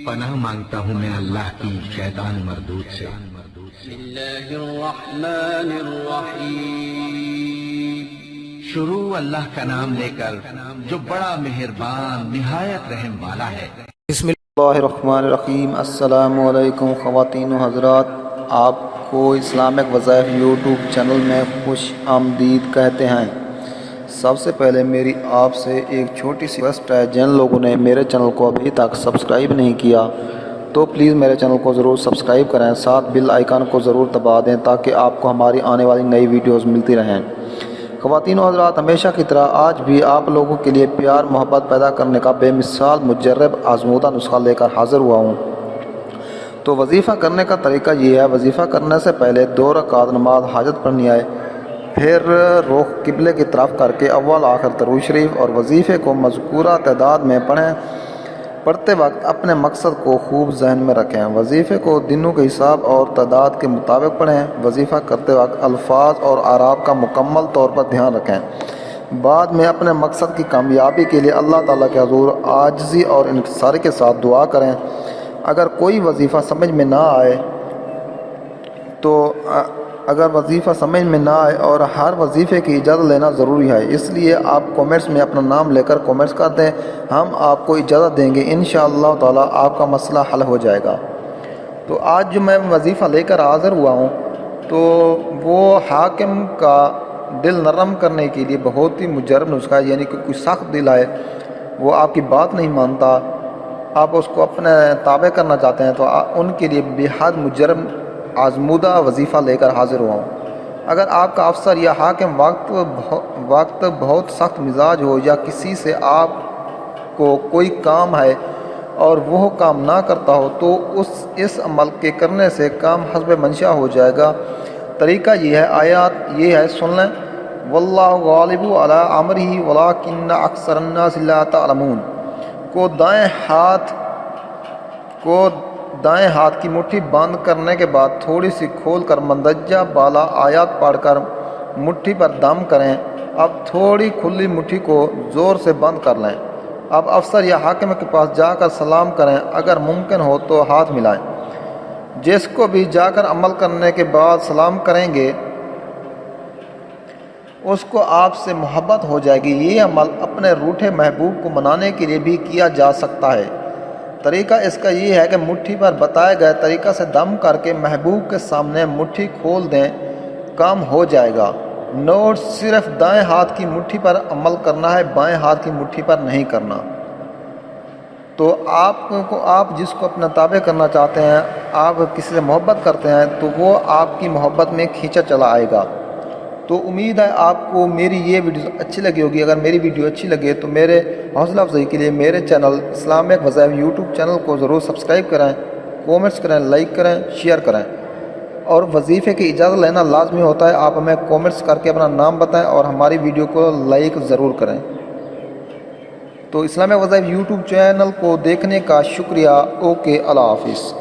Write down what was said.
پناہ مانگتا ہوں میں اللہ کی شیطان مردود سے۔ بسم اللہ الرحمن الرحیم۔ شروع اللہ کا نام لے کر جو بڑا مہربان نہایت رحم والا ہے۔ بسم اللہ الرحمن الرحیم۔ السلام علیکم خواتین و حضرات، آپ کو اسلامک وظائف یوٹیوب چینل میں خوش آمدید کہتے ہیں۔ سب سے پہلے میری آپ سے ایک چھوٹی سی ریکویسٹ ہے، جن لوگوں نے میرے چینل کو ابھی تک سبسکرائب نہیں کیا تو پلیز میرے چینل کو ضرور سبسکرائب کریں، ساتھ بیل آئیکن کو ضرور دبا دیں تاکہ آپ کو ہماری آنے والی نئی ویڈیوز ملتی رہیں۔ خواتین و حضرات، ہمیشہ کی طرح آج بھی آپ لوگوں کے لیے پیار محبت پیدا کرنے کا بے مثال مجرب آزمودہ نسخہ لے کر حاضر ہوا ہوں۔ تو وظیفہ کرنے کا طریقہ یہ ہے، وظیفہ کرنے سے پہلے 2 رکعت نماز حاجت پڑھنی ہے، پھر رخ قبلے کی طرف کر کے اول آخر درود شریف اور وظیفے کو مذکورہ تعداد میں پڑھیں۔ پڑھتے وقت اپنے مقصد کو خوب ذہن میں رکھیں، وظیفے کو دنوں کے حساب اور تعداد کے مطابق پڑھیں۔ وظیفہ کرتے وقت الفاظ اور اعراب کا مکمل طور پر دھیان رکھیں۔ بعد میں اپنے مقصد کی کامیابی کے لیے اللہ تعالیٰ کے حضور عاجزی اور انکساری کے ساتھ دعا کریں۔ اگر کوئی وظیفہ سمجھ میں نہ آئے اور ہر وظیفے کی اجازت لینا ضروری ہے، اس لیے آپ کومنٹس میں اپنا نام لے کر کومنٹس کر دیں، ہم آپ کو اجازت دیں گے، انشاءاللہ تعالیٰ آپ کا مسئلہ حل ہو جائے گا۔ تو آج جو میں وظیفہ لے کر حاضر ہوا ہوں تو وہ حاکم کا دل نرم کرنے کے لیے بہت ہی مجرب نسخہ ہے، یعنی کہ کوئی سخت دل ہے، وہ آپ کی بات نہیں مانتا، آپ اس کو اپنے تابع کرنا چاہتے ہیں، تو ان کے لیے بے حد مجرب آزمودہ وظیفہ لے کر حاضر ہوا ہوں۔ اگر آپ کا افسر یا حاکم وقت بہت سخت مزاج ہو یا کسی سے آپ کو کوئی کام ہے اور وہ کام نہ کرتا ہو تو اس عمل کے کرنے سے کام حسب منشا ہو جائے گا۔ طریقہ یہ ہے، آیات یہ ہے، سن لیں۔ واللہ غالب علی امرہ ولکن اکثر الناس لا تعلمون کو دائیں ہاتھ کی مٹھی بند کرنے کے بعد تھوڑی سی کھول کر مندرجہ بالا آیات پڑھ کر مٹھی پر دم کریں۔ اب تھوڑی کھلی مٹھی کو زور سے بند کر لیں۔ اب افسر یا حاکم کے پاس جا کر سلام کریں، اگر ممکن ہو تو ہاتھ ملائیں۔ جس کو بھی جا کر عمل کرنے کے بعد سلام کریں گے اس کو آپ سے محبت ہو جائے گی۔ یہ عمل اپنے روٹھے محبوب کو منانے کے لیے بھی کیا جا سکتا ہے۔ طریقہ اس کا یہ ہے کہ مٹھی پر بتائے گئے طریقہ سے دم کر کے محبوب کے سامنے مٹھی کھول دیں، کام ہو جائے گا۔ نوٹ، صرف دائیں ہاتھ کی مٹھی پر عمل کرنا ہے، بائیں ہاتھ کی مٹھی پر نہیں کرنا۔ تو آپ جس کو اپنا تابع کرنا چاہتے ہیں، آپ کسی سے محبت کرتے ہیں تو وہ آپ کی محبت میں کھینچا چلا آئے گا۔ تو امید ہے آپ کو میری یہ ویڈیو اچھی لگی ہوگی۔ اگر میری ویڈیو اچھی لگے تو میرے حوصلہ افزائی کے لیے میرے چینل اسلامک وظائف یوٹیوب چینل کو ضرور سبسکرائب کریں، کومنٹس کریں، لائک کریں، شیئر کریں، اور وظیفے کی اجازت لینا لازمی ہوتا ہے۔ آپ ہمیں کومنٹس کر کے اپنا نام بتائیں اور ہماری ویڈیو کو لائک ضرور کریں۔ تو اسلامک وظائف یوٹیوب چینل کو دیکھنے کا شکریہ۔ اوکے، اللہ حافظ۔